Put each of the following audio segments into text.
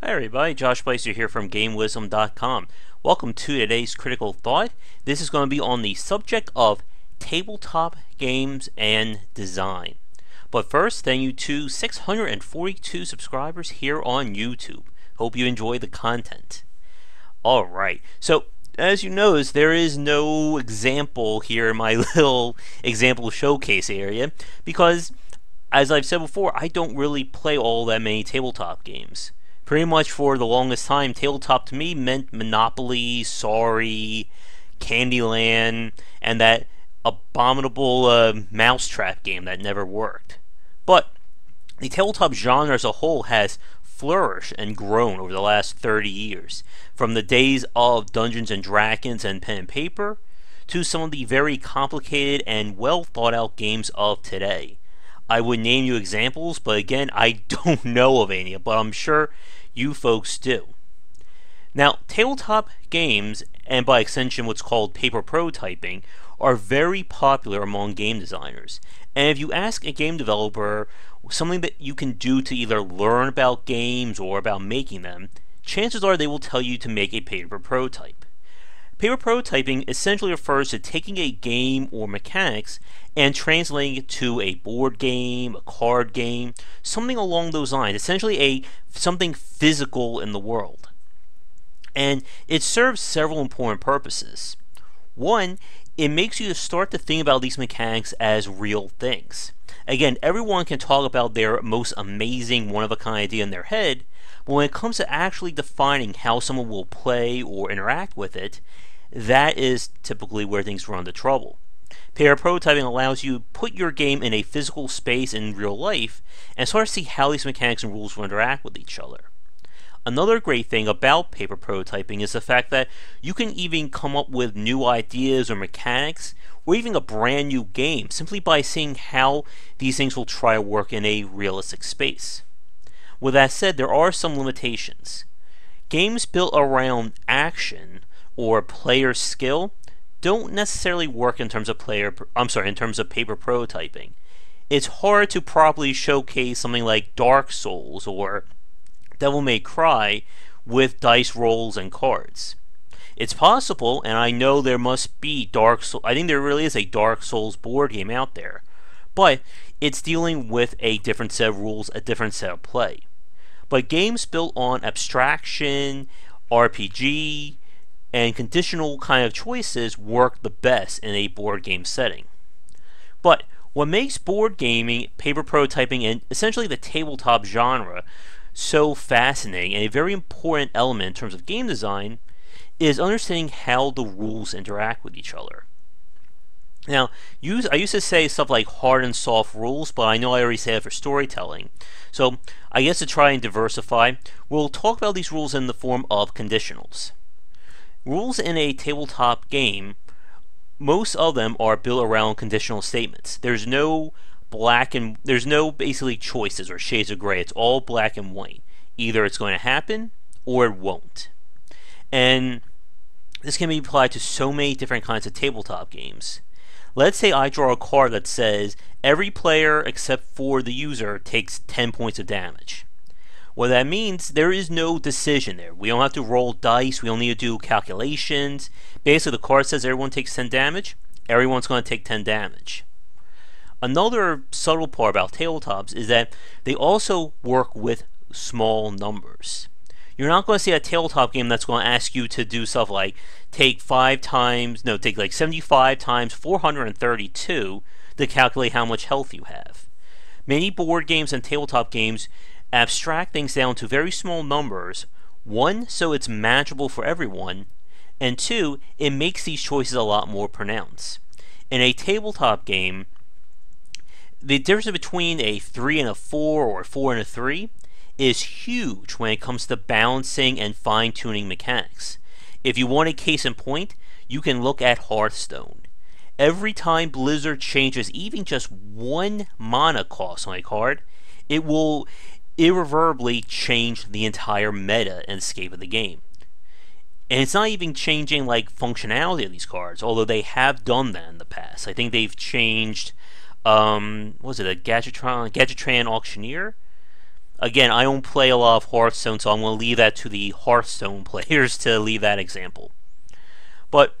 Hi everybody, Josh Bycer here from GameWisdom.com. Welcome to today's Critical Thought. This is going to be on the subject of tabletop games and design. But first, thank you to 642 subscribers here on YouTube. Hope you enjoy the content. Alright, so as you notice, there is no example here in my little example showcase area because, as I've said before, I don't really play all that many tabletop games. Pretty much for the longest time, tabletop to me meant Monopoly, Sorry, Candyland, and that abominable mousetrap game that never worked. But the tabletop genre as a whole has flourished and grown over the last 30 years, from the days of Dungeons and Dragons and pen and paper, to some of the very complicated and well thought out games of today. I would name you examples, but again, I don't know of any, but I'm sure you folks do. Now, tabletop games, and by extension what's called paper prototyping, are very popular among game designers. And if you ask a game developer something that you can do to either learn about games or about making them, chances are they will tell you to make a paper prototype. Paper prototyping essentially refers to taking a game or mechanics and translating it to a board game, a card game, something along those lines, essentially something physical in the world. And it serves several important purposes. One, it makes you start to think about these mechanics as real things. Again, everyone can talk about their most amazing, one-of-a-kind idea in their head, but when it comes to actually defining how someone will play or interact with it, that is typically where things run into trouble. Pair prototyping allows you to put your game in a physical space in real life and sort of see how these mechanics and rules will interact with each other. Another great thing about paper prototyping is the fact that you can even come up with new ideas or mechanics or even a brand new game simply by seeing how these things will try to work in a realistic space. With that said, there are some limitations. Games built around action or player skill don't necessarily work in terms of paper prototyping. It's hard to properly showcase something like Dark Souls or Devil May Cry with dice rolls and cards. It's possible, and I know there must be Dark Souls. I think there really is a Dark Souls board game out there, but it's dealing with a different set of rules, a different set of play. But games built on abstraction, RPG, and conditional kind of choices work the best in a board game setting. But what makes board gaming, paper prototyping, and essentially the tabletop genre so fascinating and a very important element in terms of game design is understanding how the rules interact with each other. Now, I used to say stuff like hard and soft rules, but I know I already said it for storytelling. So I guess to try and diversify, we'll talk about these rules in the form of conditionals. Rules in a tabletop game, most of them are built around conditional statements. There's no basically choices or shades of gray. It's all black and white. Either it's going to happen or it won't. And this can be applied to so many different kinds of tabletop games. Let's say I draw a card that says every player except for the user takes 10 points of damage. What that means, there is no decision there. We don't have to roll dice. We don't need to do calculations. Basically, the card says everyone takes 10 damage. Everyone's going to take 10 damage. Another subtle part about tabletops is that they also work with small numbers. You're not going to see a tabletop game that's going to ask you to do stuff like take like 75 times 432 to calculate how much health you have. Many board games and tabletop games abstract things down to very small numbers, one, so it's manageable for everyone, and two, it makes these choices a lot more pronounced. In a tabletop game, the difference between a 3 and a 4 or a 4 and a 3 is huge when it comes to balancing and fine-tuning mechanics. If you want a case in point, you can look at Hearthstone. Every time Blizzard changes even just one mana cost on a card, it will irreversibly change the entire meta and scape of the game. And it's not even changing like functionality of these cards, although they have done that in the past. I think they've changed, what was it, a Gadgetran Auctioneer? Again, I don't play a lot of Hearthstone, so I'm going to leave that to the Hearthstone players to leave that example. But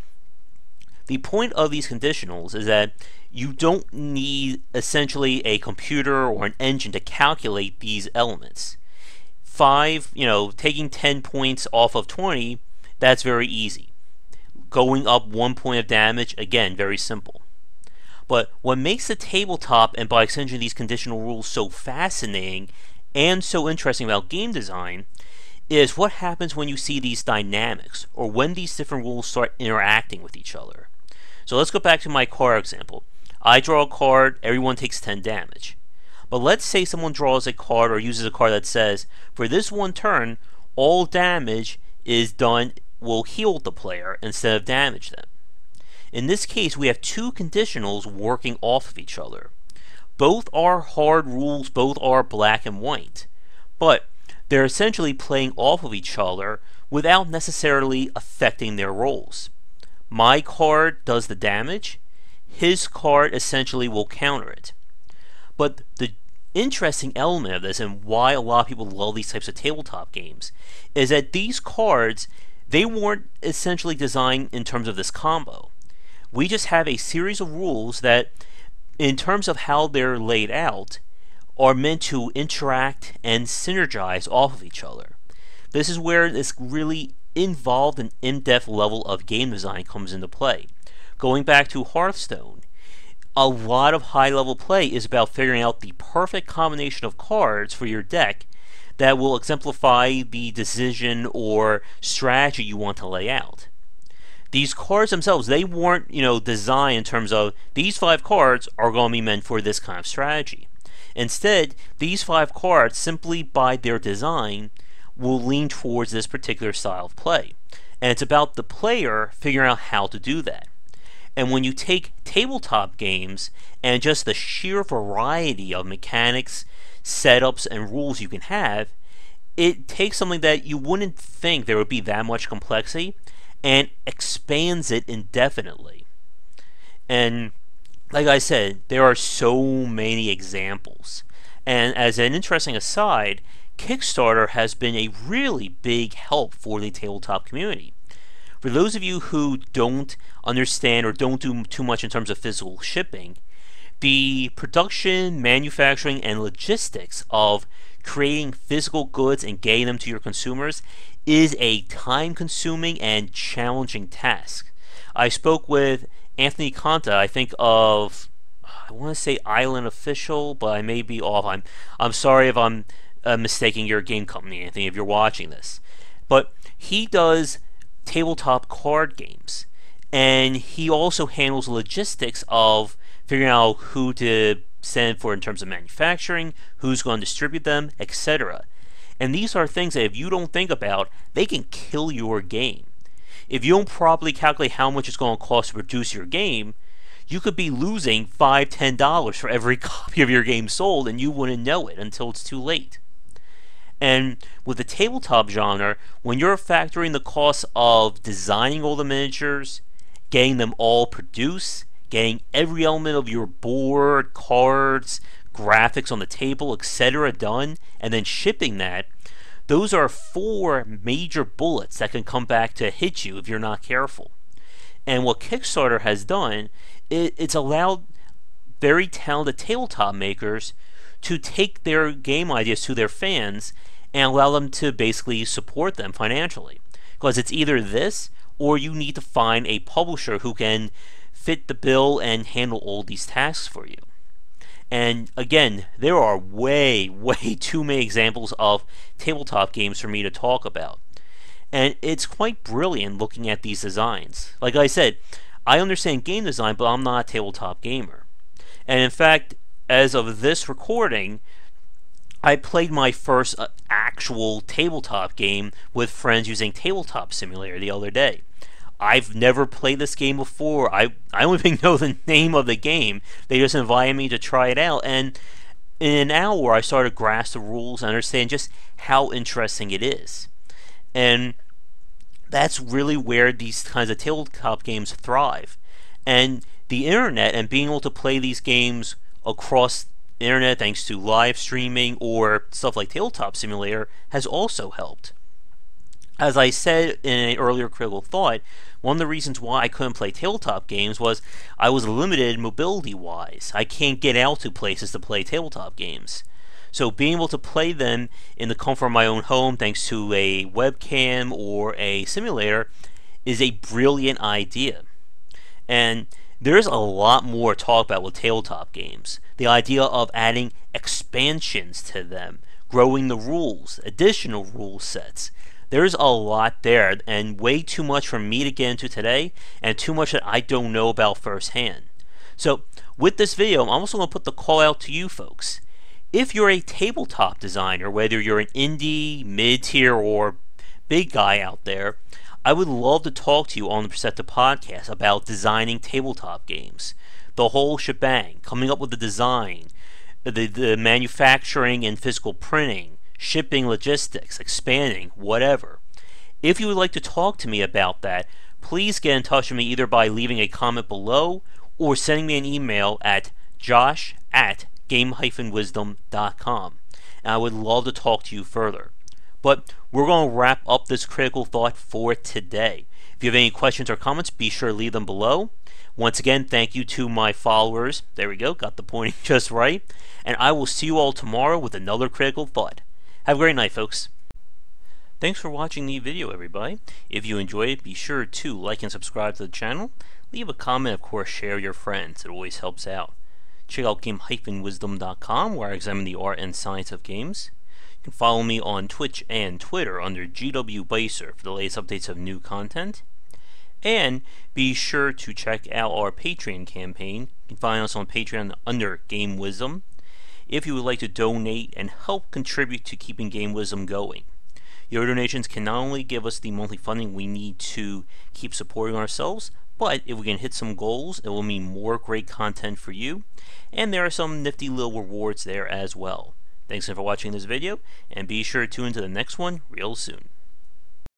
the point of these conditionals is that you don't need essentially a computer or an engine to calculate these elements. Taking 10 points off of 20, that's very easy. Going up 1 point of damage, again, very simple. But what makes the tabletop, and by extension these conditional rules, so fascinating and so interesting about game design is what happens when you see these dynamics, or when these different rules start interacting with each other. So let's go back to my card example. I draw a card, everyone takes 10 damage. But let's say someone draws a card or uses a card that says, for this one turn, all damage is done, will heal the player instead of damage them. In this case, we have two conditionals working off of each other. Both are hard rules, both are black and white. But they're essentially playing off of each other without necessarily affecting their roles. My card does the damage, his card essentially will counter it. But the interesting element of this, and why a lot of people love these types of tabletop games, is that these cards, they weren't essentially designed in terms of this combo. We just have a series of rules that, in terms of how they're laid out, are meant to interact and synergize off of each other. This is where this really involved and in-depth level of game design comes into play. Going back to Hearthstone, a lot of high-level play is about figuring out the perfect combination of cards for your deck that will exemplify the decision or strategy you want to lay out. These cards themselves, they weren't, designed in terms of these 5 cards are going to be meant for this kind of strategy. Instead, these 5 cards, simply by their design, will lean towards this particular style of play. And it's about the player figuring out how to do that. And when you take tabletop games and just the sheer variety of mechanics, setups, and rules you can have, it takes something that you wouldn't think there would be that much complexity and expands it indefinitely. And like I said, there are so many examples. And as an interesting aside, Kickstarter has been a really big help for the tabletop community. For those of you who don't understand or don't do too much in terms of physical shipping, the production, manufacturing, and logistics of creating physical goods and getting them to your consumers is a time-consuming and challenging task. I spoke with Anthony Conta, I want to say Island Official, but I may be off. I'm sorry if I'm mistaking your game company, Anthony, if you're watching this. But he does tabletop card games, and he also handles logistics of figuring out who to send for in terms of manufacturing, who's going to distribute them, etc. And these are things that if you don't think about, they can kill your game. If you don't properly calculate how much it's going to cost to produce your game, you could be losing $5, $10 for every copy of your game sold, and you wouldn't know it until it's too late. And with the tabletop genre, when you're factoring the cost of designing all the miniatures, getting them all produced, getting every element of your board, cards, graphics on the table, etc. done, and then shipping that, those are 4 major bullets that can come back to hit you if you're not careful. And what Kickstarter has done, it's allowed very talented tabletop makers to take their game ideas to their fans and allow them to basically support them financially. Because it's either this, or you need to find a publisher who can fit the bill and handle all these tasks for you. And again, there are way too many examples of tabletop games for me to talk about. And it's quite brilliant looking at these designs. Like I said, I understand game design, but I'm not a tabletop gamer. And in fact, as of this recording, I played my first actual tabletop game with friends using Tabletop Simulator the other day. I've never played this game before. I don't even know the name of the game. They just invited me to try it out, and in an hour I started to grasp the rules and understand just how interesting it is. And that's really where these kinds of tabletop games thrive. And the internet and being able to play these games across internet, thanks to live streaming or stuff like Tabletop Simulator, has also helped. As I said in an earlier critical thought, one of the reasons why I couldn't play tabletop games was I was limited mobility-wise. I can't get out to places to play tabletop games. So being able to play them in the comfort of my own home thanks to a webcam or a simulator is a brilliant idea. And there's a lot more to talk about with tabletop games. The idea of adding expansions to them, growing the rules, additional rule sets. There's a lot there, and way too much for me to get into today, and too much that I don't know about firsthand. So, with this video, I'm also going to put the call out to you folks. If you're a tabletop designer, whether you're an indie, mid-tier, or big guy out there, I would love to talk to you on the Perceptive Podcast about designing tabletop games. The whole shebang, coming up with the design, the manufacturing and physical printing, shipping, logistics, expanding, whatever. If you would like to talk to me about that, please get in touch with me either by leaving a comment below or sending me an email at josh@game-wisdom.com. And I would love to talk to you further. But we're going to wrap up this critical thought for today. If you have any questions or comments, be sure to leave them below. Once again, thank you to my followers. There we go, got the pointing just right. And I will see you all tomorrow with another critical thought. Have a great night, folks. Thanks for watching the video, everybody. If you enjoyed it, be sure to like and subscribe to the channel. Leave a comment, of course, share with your friends. It always helps out. Check out game-wisdom.com, where I examine the art and science of games. You can follow me on Twitch and Twitter under GW Bycer for the latest updates of new content. And be sure to check out our Patreon campaign. You can find us on Patreon under Game Wisdom, if you would like to donate and help contribute to keeping Game Wisdom going. Your donations can not only give us the monthly funding we need to keep supporting ourselves, but if we can hit some goals, it will mean more great content for you, and there are some nifty little rewards there as well. Thanks again for watching this video, and be sure to tune into the next one real soon.